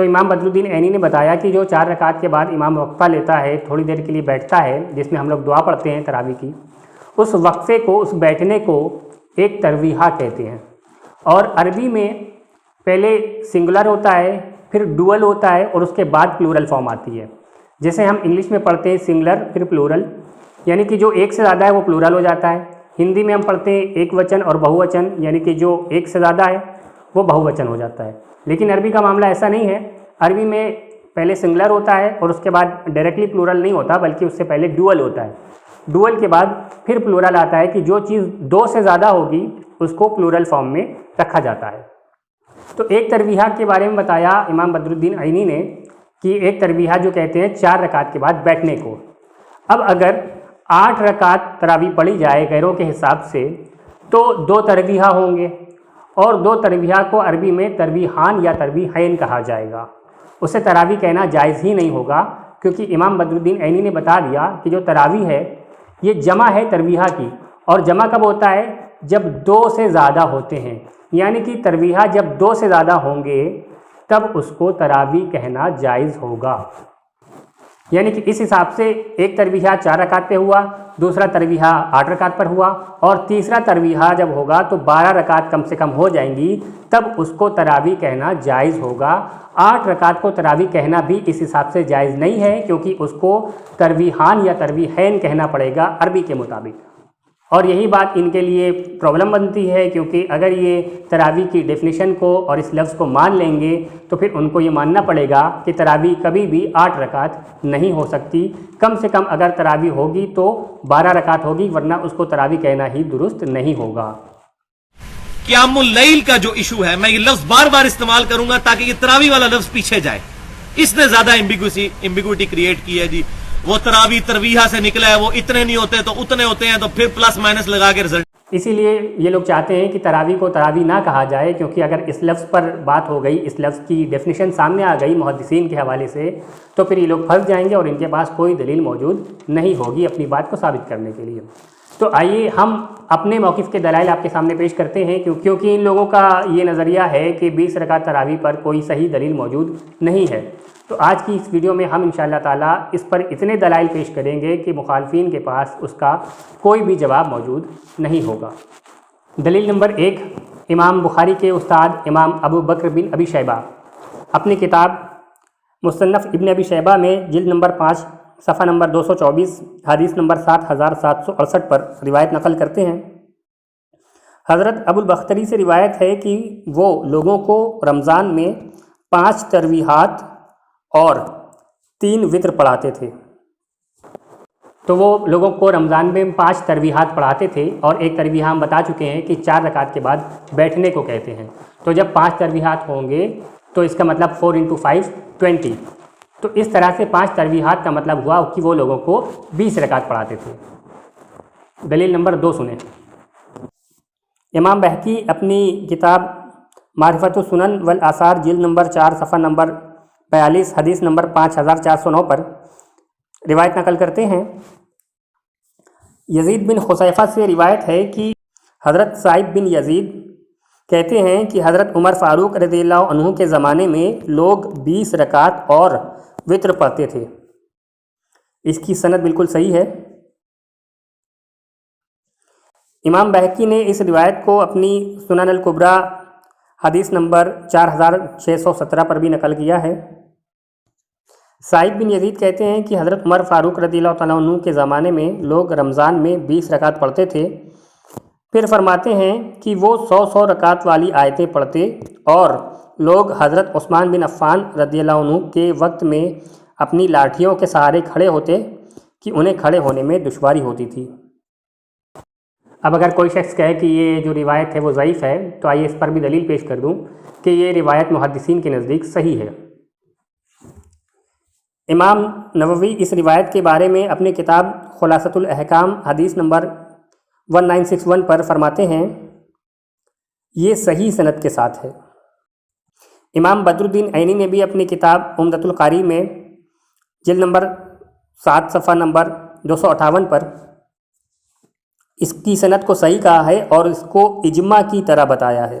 تو امام بدر الدین عینی نے بتایا کہ جو 4 رکعت کے بعد امام وقفہ لیتا ہے، تھوڑی دیر کے لیے بیٹھتا ہے، جس میں ہم لوگ دعا پڑھتے ہیں تراویح کی، اس وقفے کو، اس بیٹھنے کو ایک ترویحہ کہتے ہیں۔ اور عربی میں پہلے سنگولر ہوتا ہے، پھر ڈوئل ہوتا ہے، اور اس کے بعد پلورل فارم آتی ہے۔ جیسے ہم انگلش میں پڑھتے ہیں سنگولر پھر پلورل، یعنی کہ جو ایک سے زیادہ ہے وہ پلورل ہو جاتا ہے۔ ہندی میں ہم پڑھتے ہیں ایک وچن اور بہو وچن، یعنی کہ جو ایک سے زیادہ ہے وہ بہو وچن ہو جاتا ہے۔ لیکن عربی کا معاملہ ایسا نہیں ہے، عربی میں پہلے سنگولر ہوتا ہے اور اس کے بعد ڈائریکٹلی پلورل نہیں ہوتا، بلکہ اس سے پہلے ڈوئل ہوتا ہے۔ ڈوئل کے بعد پھر پلورل آتا ہے کہ جو چیز 2 سے زیادہ ہوگی اس کو پلورل فارم میں رکھا جاتا ہے۔ تو ایک ترویحہ کے بارے میں بتایا امام بدر الدین عینی نے کہ ایک ترویحہ جو کہتے ہیں 4 رکعت کے بعد بیٹھنے کو۔ اب اگر 8 رکعت تراویح پڑھی جائے غیروں کے حساب سے تو 2 ترویحہ ہوں گے، اور 2 ترویحہ کو عربی میں ترویحان یا ترویحین کہا جائے گا۔ اسے تراویح کہنا جائز ہی نہیں ہوگا، کیونکہ امام بدر الدین عینی نے بتا دیا کہ جو تراویح ہے یہ جمع ہے ترویحہ کی، اور جمع کب ہوتا ہے؟ جب 2 سے زیادہ ہوتے ہیں، یعنی کہ ترویحہ جب 2 سے زیادہ ہوں گے تب اس کو تراویح کہنا جائز ہوگا۔ یعنی کہ اس حساب سے ایک ترویحہ 4 رکعت پہ ہوا، دوسرا ترویحہ 8 رکعت پر ہوا، اور تیسرا ترویحہ جب ہوگا تو 12 رکعت کم سے کم ہو جائیں گی، تب اس کو تراویح کہنا جائز ہوگا۔ 8 رکعت کو تراویح کہنا بھی اس حساب سے جائز نہیں ہے، کیونکہ اس کو ترویحان یا ترویحین کہنا پڑے گا عربی کے مطابق۔ اور یہی بات ان کے لیے پرابلم بنتی ہے، کیونکہ اگر یہ تراویح کی ڈیفینیشن کو اور اس لفظ کو مان لیں گے تو پھر ان کو یہ ماننا پڑے گا کہ تراویح کبھی بھی 8 رکعت نہیں ہو سکتی، کم سے کم اگر تراویح ہوگی تو 12 رکعت ہوگی، ورنہ اس کو تراویح کہنا ہی درست نہیں ہوگا۔ قیام اللیل کا جو ایشو ہے، میں یہ لفظ بار بار استعمال کروں گا تاکہ یہ تراویح والا لفظ پیچھے جائے، اس نے زیادہ ایمبیگوٹی کریٹ کی ہے جی۔ وہ تراویح ترویحہ سے نکلا ہے، وہ اتنے نہیں ہوتے تو اتنے ہوتے ہیں، تو پھر پلس مائنس لگا کے رزلٹ۔ اسی لیے یہ لوگ چاہتے ہیں کہ تراویح کو تراویح نہ کہا جائے، کیونکہ اگر اس لفظ پر بات ہو گئی، اس لفظ کی ڈیفینیشن سامنے آ گئی محدثین کے حوالے سے، تو پھر یہ لوگ پھنس جائیں گے اور ان کے پاس کوئی دلیل موجود نہیں ہوگی اپنی بات کو ثابت کرنے کے لیے۔ تو آئیے ہم اپنے موقف کے دلائل آپ کے سامنے پیش کرتے ہیں، کیونکہ ان لوگوں کا یہ نظریہ ہے کہ 20 رکعت تراویح پر کوئی صحیح دلیل موجود نہیں ہے۔ تو آج کی اس ویڈیو میں ہم انشاءاللہ تعالیٰ اس پر اتنے دلائل پیش کریں گے کہ مخالفین کے پاس اس کا کوئی بھی جواب موجود نہیں ہوگا۔ دلیل نمبر 1، امام بخاری کے استاد امام ابو بکر بن ابی شیبہ اپنی کتاب مصنف ابن ابی شیبہ میں جلد نمبر 5 صفحہ نمبر 224 حدیث نمبر 7768 پر روایت نقل کرتے ہیں۔ حضرت ابو البختری سے روایت ہے کہ وہ لوگوں کو رمضان میں 5 ترویحات اور 3 وتر پڑھاتے تھے۔ تو وہ لوگوں کو رمضان میں 5 ترویحات پڑھاتے تھے، اور ایک ترویحہ ہم بتا چکے ہیں کہ 4 رکعت کے بعد بیٹھنے کو کہتے ہیں۔ تو جب 5 ترویحات ہوں گے تو اس کا مطلب 4 × 5 20۔ تو اس طرح سے 5 ترویحات کا مطلب ہوا کہ وہ لوگوں کو 20 رکعت پڑھاتے تھے۔ دلیل نمبر 2 سنیں۔ امام بہقی اپنی کتاب معرفت السنن والآثار جلد نمبر 4 صفحہ نمبر 42 حدیث نمبر 5409 پر روایت نقل کرتے ہیں۔ یزید بن خصیفہ سے روایت ہے کہ حضرت سعید بن یزید کہتے ہیں کہ حضرت عمر فاروق رضی اللہ عنہ کے زمانے میں لوگ 20 رکعت اور وتر پڑھتے تھے۔ اس کی سند بالکل صحیح ہے۔ امام بہقی نے اس روایت کو اپنی سنن الکبریٰ حدیث نمبر 4617 پر بھی نقل کیا ہے۔ سعید بن یزید کہتے ہیں کہ حضرت عمر فاروق رضی اللہ تعالیٰ عنہ کے زمانے میں لوگ رمضان میں 20 رکعت پڑھتے تھے، پھر فرماتے ہیں کہ وہ 100 رکعت والی آیتیں پڑھتے، اور لوگ حضرت عثمان بن عفان رضی اللہ عنہ کے وقت میں اپنی لاٹھیوں کے سہارے کھڑے ہوتے کہ انہیں کھڑے ہونے میں دشواری ہوتی تھی۔ اب اگر کوئی شخص کہے کہ یہ جو روایت ہے وہ ضعیف ہے، تو آئیے اس پر بھی دلیل پیش کر دوں کہ یہ روایت محدثین کے نزدیک صحیح ہے۔ امام نووی اس روایت کے بارے میں اپنی کتاب خلاصۃ الاحکام حدیث نمبر 1961 پر فرماتے ہیں، یہ صحیح سند کے ساتھ ہے۔ امام بدر الدین عینی نے بھی اپنی کتاب عمدۃ القاری میں جلد نمبر 7 صفحہ نمبر 258 پر اس کی سند کو صحیح کہا ہے اور اس کو اجماع کی طرح بتایا ہے۔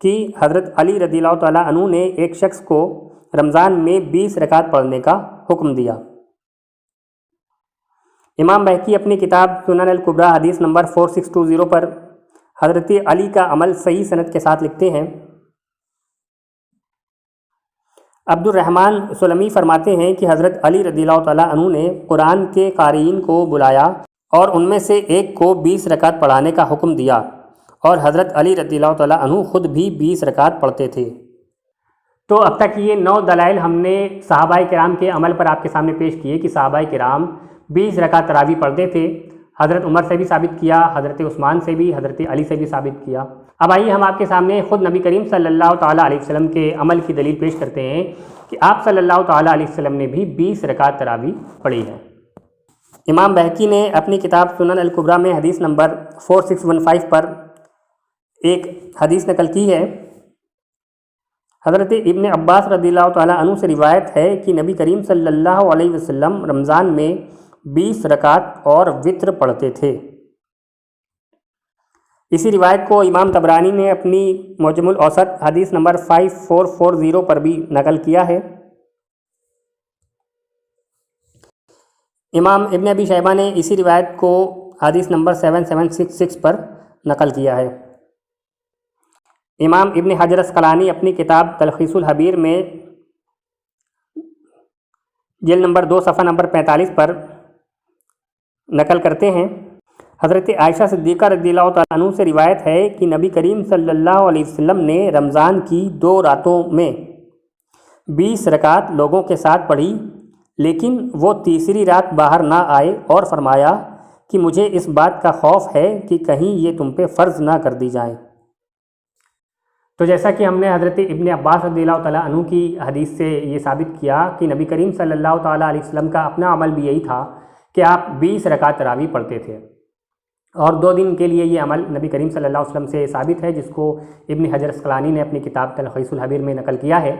کہ حضرت علی رضی اللہ تعالیٰ عنہ نے ایک شخص کو رمضان میں 20 رکعت پڑھنے کا حکم دیا۔ امام بہقی اپنی کتاب سنن الکبریٰ حدیث نمبر 4620 پر حضرت علی کا عمل صحیح سند کے ساتھ لکھتے ہیں۔ عبد الرحمن سلمی فرماتے ہیں کہ حضرت علی رضی اللہ تعالیٰ عنہ نے قرآن کے قارئین کو بلایا اور ان میں سے ایک کو 20 رکعت پڑھانے کا حکم دیا، اور حضرت علی رضی اللہ تعالیٰ عنہ خود بھی 20 رکعت پڑھتے تھے۔ تو اب تک یہ 9 دلائل ہم نے صحابہ کرام کے عمل پر آپ کے سامنے پیش کیے کہ صحابہ کرام 20 رکعت تراویح پڑھتے تھے۔ حضرت عمر سے بھی ثابت کیا، حضرت عثمان سے بھی، حضرت علی سے بھی ثابت کیا۔ اب آئیے ہم آپ کے سامنے خود نبی کریم صلی اللہ تعالیٰ علیہ وسلم کے عمل کی دلیل پیش کرتے ہیں کہ آپ صلی اللہ تعالیٰ علیہ وسلم نے بھی 20 رکعت تراویح پڑھی ہے۔ امام بہقی نے اپنی کتاب سنن الکبریٰ میں حدیث نمبر 4615 پر ایک حدیث نقل کی ہے۔ حضرت ابن عباس رضی اللہ تعالیٰ عنہ سے روایت ہے کہ نبی کریم صلی اللہ علیہ وسلم رمضان میں 20 رکعت اور وتر پڑھتے تھے۔ اسی روایت کو امام طبرانی نے اپنی معجم الاوسط حدیث نمبر 5440 پر بھی نقل کیا ہے۔ امام ابن ابی شیبہ نے اسی روایت کو حدیث نمبر 7766 پر نقل کیا ہے۔ امام ابن حجر اسقلانی اپنی کتاب تلخیص الحبیر میں جلد نمبر 2 صفحہ نمبر 45 پر نقل کرتے ہیں۔ حضرت عائشہ صدیقہ رضی اللہ تعالیٰ عنہ سے روایت ہے کہ نبی کریم صلی اللہ علیہ وسلم نے رمضان کی 2 راتوں میں 20 رکعت لوگوں کے ساتھ پڑھی، لیکن وہ تیسری رات باہر نہ آئے اور فرمایا کہ مجھے اس بات کا خوف ہے کہ کہیں یہ تم پہ فرض نہ کر دی جائیں۔ تو جیسا کہ ہم نے حضرت ابن عباس رضی اللہ تعالیٰ عنہ کی حدیث سے یہ ثابت کیا کہ نبی کریم صلی اللہ تعالیٰ علیہ وسلم کا اپنا عمل بھی یہی تھا کہ آپ 20 رکعت تراویح پڑھتے تھے، اور 2 دن کے لیے یہ عمل نبی کریم صلی اللہ علیہ وسلم سے ثابت ہے، جس کو ابن حجر اسقلانی نے اپنی کتاب تلخیص الحبیر میں نقل کیا ہے۔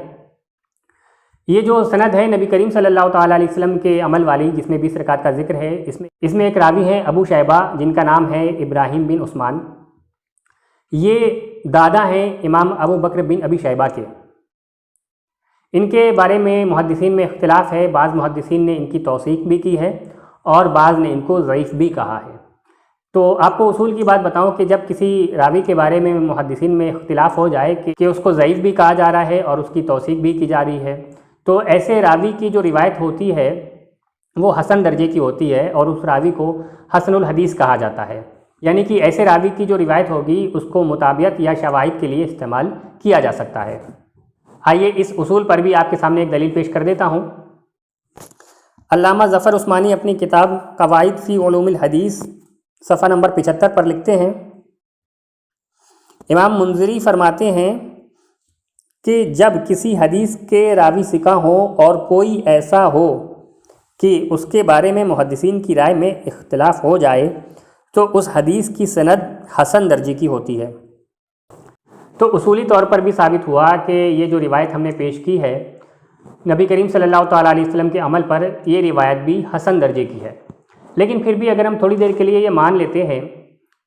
یہ جو سند ہے نبی کریم صلی اللہ تعالیٰ علیہ وسلم کے عمل والی، جس میں 20 رکعت کا ذکر ہے، اس میں ایک راوی ہے ابو شیبہ جن کا نام ہے ابراہیم بن عثمان۔ یہ دادا ہیں امام ابو بکر بن ابی شیبہ کے۔ ان کے بارے میں محدثین میں اختلاف ہے، بعض محدثین نے ان کی توثیق بھی کی ہے اور بعض نے ان کو ضعیف بھی کہا ہے۔ تو آپ کو اصول کی بات بتاؤں کہ جب کسی راوی کے بارے میں محدثین میں اختلاف ہو جائے کہ اس کو ضعیف بھی کہا جا رہا ہے اور اس کی توثیق بھی کی جا رہی ہے، تو ایسے راوی کی جو روایت ہوتی ہے وہ حسن درجے کی ہوتی ہے، اور اس راوی کو حسن الحدیث کہا جاتا ہے، یعنی کہ ایسے راوی کی جو روایت ہوگی اس کو مطابعت یا شواہد کے لیے استعمال کیا جا سکتا ہے۔ آئیے اس اصول پر بھی آپ کے سامنے ایک دلیل پیش کر دیتا ہوں۔ علامہ ظفر عثمانی اپنی کتاب قواعد فی علوم الحدیث صفحہ نمبر 75 پر لکھتے ہیں، امام منذری فرماتے ہیں کہ جب کسی حدیث کے راوی ثقہ ہوں اور کوئی ایسا ہو کہ اس کے بارے میں محدثین کی رائے میں اختلاف ہو جائے تو اس حدیث کی سند حسن درجے کی ہوتی ہے۔ تو اصولی طور پر بھی ثابت ہوا کہ یہ جو روایت ہم نے پیش کی ہے نبی کریم صلی اللہ تعالیٰ علیہ وسلم کے عمل پر، یہ روایت بھی حسن درجے کی ہے۔ لیکن پھر بھی اگر ہم تھوڑی دیر کے لیے یہ مان لیتے ہیں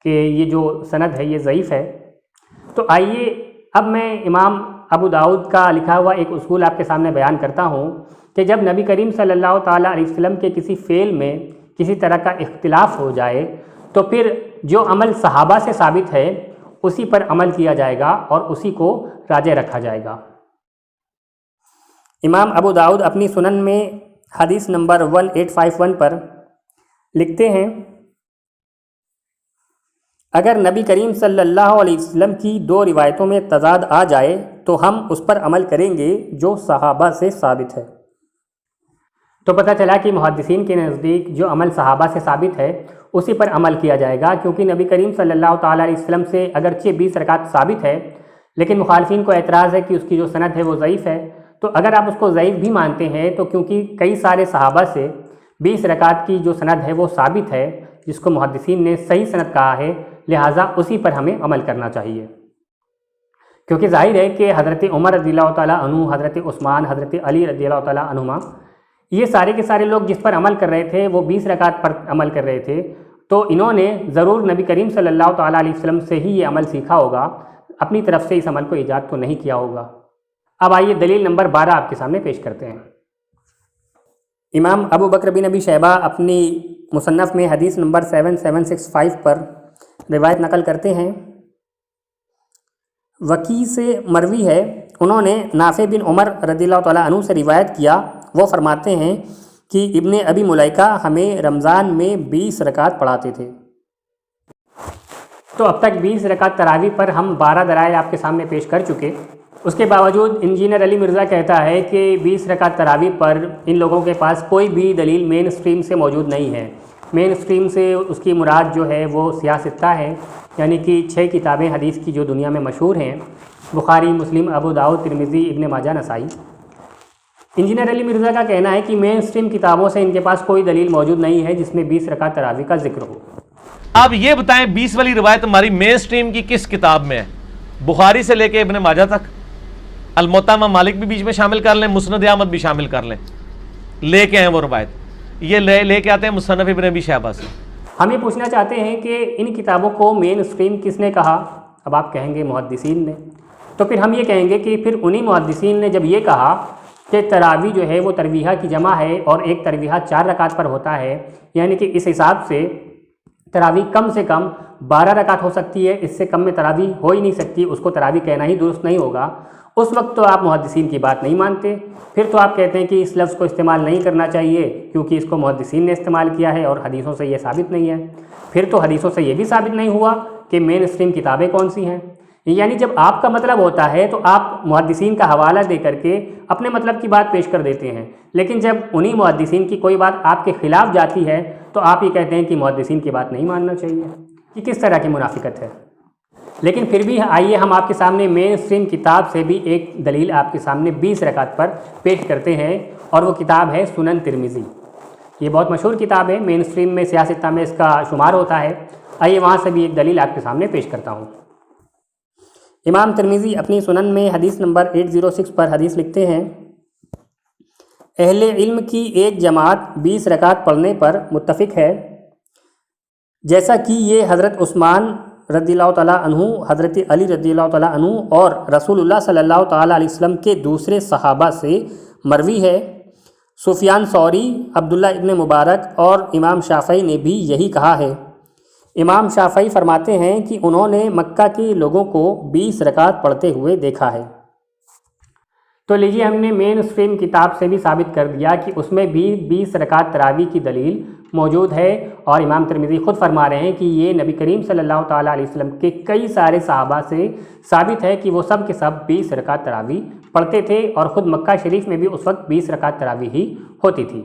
کہ یہ جو سند ہے یہ ضعیف ہے، تو آئیے اب میں امام ابو داؤد کا لکھا ہوا ایک اصول آپ کے سامنے بیان کرتا ہوں کہ جب نبی کریم صلی اللہ تعالیٰ علیہ وسلم کے کسی فعل میں کسی طرح کا اختلاف ہو جائے تو پھر جو عمل صحابہ سے ثابت ہے اسی پر عمل کیا جائے گا اور اسی کو راجح رکھا جائے گا۔ امام ابو داؤد اپنی سنن میں حدیث نمبر 1851 پر لکھتے ہیں، اگر نبی کریم صلی اللہ علیہ وسلم کی 2 روایتوں میں تضاد آ جائے تو ہم اس پر عمل کریں گے جو صحابہ سے ثابت ہے۔ تو پتہ چلا کہ محدثین کے نزدیک جو عمل صحابہ سے ثابت ہے اسی پر عمل کیا جائے گا، کیونکہ نبی کریم صلی اللہ تعالیٰ علیہ وسلم سے اگرچہ 20 رکعت ثابت ہے، لیکن مخالفین کو اعتراض ہے کہ اس کی جو سند ہے وہ ضعیف ہے۔ تو اگر آپ اس کو ضعیف بھی مانتے ہیں تو کیونکہ کئی سارے صحابہ سے 20 رکعت کی جو سند ہے وہ ثابت ہے، جس کو محدثین نے صحیح سند کہا ہے، لہٰذا اسی پر ہمیں عمل کرنا چاہیے۔ کیونکہ ظاہر ہے کہ حضرت عمر رضی اللہ تعالیٰ عنہ، حضرت عثمان، حضرت علی رضی اللہ تعالیٰ عنہما، یہ سارے کے سارے لوگ جس پر عمل کر رہے تھے وہ 20 رکعت پر عمل کر رہے تھے، تو انہوں نے ضرور نبی کریم صلی اللہ تعالیٰ علیہ وسلم سے ہی یہ عمل سیکھا ہوگا۔ اپنی طرف سے اس عمل کو ایجاد تو نہیں کیا ہوگا۔ اب آئیے دلیل نمبر 12 آپ کے سامنے پیش کرتے ہیں۔ امام ابو بکر بن ابی شیبہ اپنی مصنف میں حدیث نمبر 7765 پر روایت نقل کرتے ہیں، وکی سے مروی ہے، انہوں نے نافع بن عمر رضی اللہ تعالیٰ عنہ سے روایت کیا، وہ فرماتے ہیں کہ ابن ابی ملیکہ ہمیں رمضان میں 20 رکعت پڑھاتے تھے۔ تو اب تک 20 رکعت تراویح پر ہم 12 دلائل آپ کے سامنے پیش کر چکے، اس کے باوجود انجینئر علی مرزا کہتا ہے کہ 20 رکعت تراویح پر ان لوگوں کے پاس کوئی بھی دلیل مین اسٹریم سے موجود نہیں ہے۔ مین اسٹریم سے اس کی مراد جو ہے وہ سیاستہ ہے، یعنی کہ 6 کتابیں حدیث کی جو دنیا میں مشہور ہیں، بخاری، مسلم، ابو داؤد، ترمذی، ابن ماجہ، نسائی۔ انجینئر علی مرزا کا کہنا ہے کہ مین اسٹریم کتابوں سے ان کے پاس کوئی دلیل موجود نہیں ہے جس میں 20 رکعت تراویح کا ذکر ہو۔ آپ یہ بتائیں 20 والی روایت ہماری مین اسٹریم کی کس کتاب میں ہے؟ بخاری سے لے کے ابن ماجہ تک، الموطا امام مالک بھی بیچ میں شامل کر لیں، مسند احمد بھی شامل کر لیں، لے کے ہیں وہ روایت، یہ لے کے آتے ہیں مصنف ابن ابی شیبہ سے۔ ہم یہ پوچھنا چاہتے ہیں کہ ان کتابوں کو مین اسٹریم کس نے کہا؟ اب آپ کہیں گے محدثین نے، تو پھر ہم یہ کہیں گے کہ پھر انہی محدثین نے جب یہ کہا کہ تراویح جو ہے وہ ترویحہ کی جمع ہے اور ایک ترویحہ 4 رکعت پر ہوتا ہے، یعنی کہ اس حساب سے تراویح کم سے کم 12 رکعت ہو سکتی ہے، اس سے کم میں تراویح ہو ہی نہیں سکتی، اس کو تراویح کہنا ہی درست نہیں ہوگا، اس وقت تو آپ محدثین کی بات نہیں مانتے، پھر تو آپ کہتے ہیں کہ اس لفظ کو استعمال نہیں کرنا چاہیے کیونکہ اس کو محدثین نے استعمال کیا ہے اور حدیثوں سے یہ ثابت نہیں ہے۔ پھر تو حدیثوں سے یہ بھی ثابت نہیں ہوا کہ مین اسٹریم کتابیں کون سی ہیں۔ یعنی جب آپ کا مطلب ہوتا ہے تو آپ محدثین کا حوالہ دے کر کے اپنے مطلب کی بات پیش کر دیتے ہیں، لیکن جب انہی محدثین کی کوئی بات آپ کے خلاف جاتی ہے تو آپ یہ کہتے ہیں کہ محدثین کی بات نہیں ماننا چاہیے۔ یہ کس طرح کی منافقت ہے؟ لیکن پھر بھی آئیے ہم آپ کے سامنے مین اسٹریم کتاب سے بھی ایک دلیل آپ کے سامنے 20 رکعت پر پیش کرتے ہیں، اور وہ کتاب ہے سنن ترمذی۔ یہ بہت مشہور کتاب ہے، مین اسٹریم میں سیاستہ میں اس کا شمار ہوتا ہے۔ آئیے وہاں سے بھی ایک دلیل آپ کے سامنے پیش کرتا ہوں۔ امام ترمذی اپنی سنن میں حدیث نمبر 806 پر حدیث لکھتے ہیں، اہل علم کی ایک جماعت 20 رکعت پڑھنے پر متفق ہے، جیسا کہ یہ حضرت عثمان رضی اللہ تعالیٰ عنہ، حضرت علی رضی اللہ تعالیٰ عنہ اور رسول اللہ صلی اللہ تعالیٰ علیہ وسلم کے دوسرے صحابہ سے مروی ہے۔ سفیان ثوری، عبداللہ ابن مبارک اور امام شافعی نے بھی یہی کہا ہے۔ امام شافعی فرماتے ہیں کہ انہوں نے مکہ کے لوگوں کو 20 رکعت پڑھتے ہوئے دیکھا ہے۔ تو لیجیے ہم نے مین اسٹریم کتاب سے بھی ثابت کر دیا کہ اس میں بھی 20 رکعت تراویح کی دلیل موجود ہے، اور امام ترمذی خود فرما رہے ہیں کہ یہ نبی کریم صلی اللہ تعالیٰ علیہ وسلم کے کئی سارے صحابہ سے ثابت ہے کہ وہ سب کے سب 20 رکعت تراویح پڑھتے تھے، اور خود مکہ شریف میں بھی اس وقت 20 رکعت تراویح ہی ہوتی تھی۔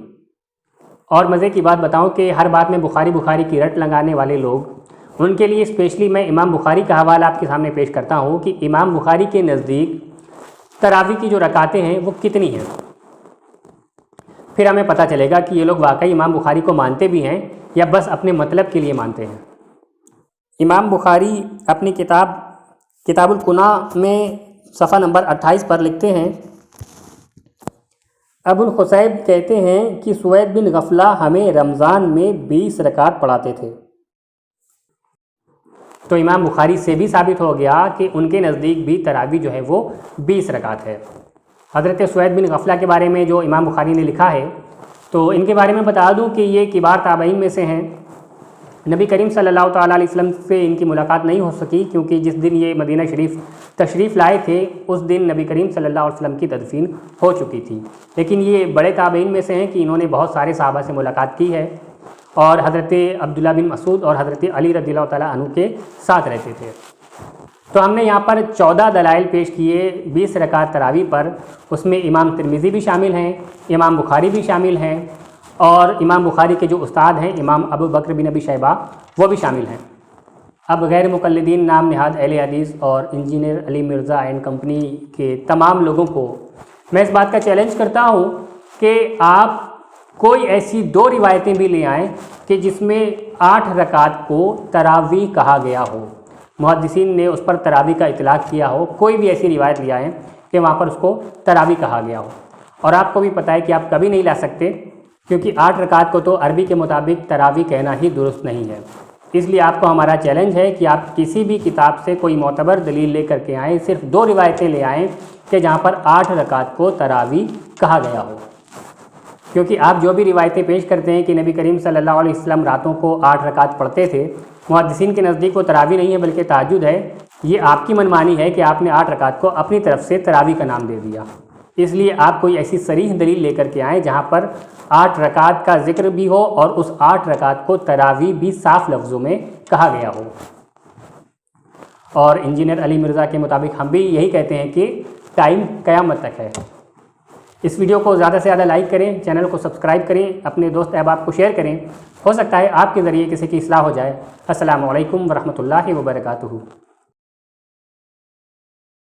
اور مزے کی بات بتاؤں کہ ہر بات میں بخاری کی رٹ لگانے والے لوگ، ان کے لیے اسپیشلی میں امام بخاری کا حوالہ آپ کے سامنے پیش کرتا ہوں کہ امام بخاری کے نزدیک تراویح کی جو رکعتیں ہیں وہ کتنی ہیں، پھر ہمیں پتہ چلے گا کہ یہ لوگ واقعی امام بخاری کو مانتے بھی ہیں یا بس اپنے مطلب کے لیے مانتے ہیں۔ امام بخاری اپنی کتاب الکنہ میں صفحہ نمبر 28 پر لکھتے ہیں، ابو الخصیب کہتے ہیں کہ سوید بن غفلہ ہمیں رمضان میں 20 رکعت پڑھاتے تھے۔ تو امام بخاری سے بھی ثابت ہو گیا کہ ان کے نزدیک بھی تراویح جو ہے وہ 20 رکعت ہے۔ حضرت سوید بن غفلہ کے بارے میں جو امام بخاری نے لکھا ہے، تو ان کے بارے میں بتا دوں کہ یہ کبار تابعین میں سے ہیں۔ نبی کریم صلی اللہ تعالیٰ علیہ وسلم سے ان کی ملاقات نہیں ہو سکی کیونکہ جس دن یہ مدینہ شریف تشریف لائے تھے اس دن نبی کریم صلی اللہ علیہ وسلم کی تدفین ہو چکی تھی، لیکن یہ بڑے تابعین میں سے ہیں کہ انہوں نے بہت سارے صحابہ سے ملاقات کی ہے، اور حضرت عبداللہ بن مسعود اور حضرت علی رضی اللہ تعالیٰ عنہ کے ساتھ رہتے تھے۔ تو ہم نے یہاں پر 14 دلائل پیش کیے 20 رکعت تراویح پر، اس میں امام ترمذی بھی شامل ہیں، امام بخاری بھی شامل ہیں، اور امام بخاری کے جو استاد ہیں امام ابو بکر بن ابی شیبہ وہ بھی شامل ہیں۔ اب غیر مقلدین، نام نہاد اہل حدیث اور engineer Ali Mirza and company کے تمام لوگوں کو میں اس بات کا چیلنج کرتا ہوں کہ آپ کوئی ایسی 2 روایتیں بھی لے آئیں کہ جس میں 8 رکعت کو تراویح کہا گیا ہو، محدثین نے اس پر تراویح کا اطلاق کیا ہو، کوئی بھی ایسی روایت لے آئیں کہ وہاں پر اس کو تراویح کہا گیا ہو۔ اور آپ کو بھی پتہ ہے کہ آپ کبھی نہیں لا سکتے کیونکہ 8 رکعت کو تو عربی کے مطابق تراویح کہنا ہی درست نہیں ہے۔ اس لیے آپ کو ہمارا چیلنج ہے کہ آپ کسی بھی کتاب سے کوئی معتبر دلیل لے کر کے آئیں، صرف 2 روایتیں لے آئیں کہ جہاں پر 8 رکعت کو تراویح کہا گیا ہو، کیونکہ آپ جو بھی روایتیں پیش کرتے ہیں کہ نبی کریم صلی اللہ علیہ وسلم راتوں کو 8 رکعت پڑھتے تھے، محدثین کے نزدیک وہ تراویح نہیں ہے بلکہ تہجد ہے، یہ آپ کی منمانی ہے کہ آپ نے 8 رکعت کو اپنی طرف سے تراویح کا نام دے دیا۔ اس لیے آپ کوئی ایسی صریح دلیل لے کر کے آئیں جہاں پر 8 رکعت کا ذکر بھی ہو اور اس 8 رکعت کو تراویح بھی صاف لفظوں میں کہا گیا ہو۔ اور انجینئر علی مرزا کے مطابق ہم بھی یہی کہتے ہیں کہ ٹائم قیامت تک ہے۔ اس ویڈیو کو زیادہ سے زیادہ لائک کریں، چینل کو سبسکرائب کریں، اپنے دوست احباب کو شیئر کریں، ہو سکتا ہے آپ کے ذریعے کسی کی اصلاح ہو جائے۔ السلام علیکم ورحمۃ اللہ وبرکاتہ۔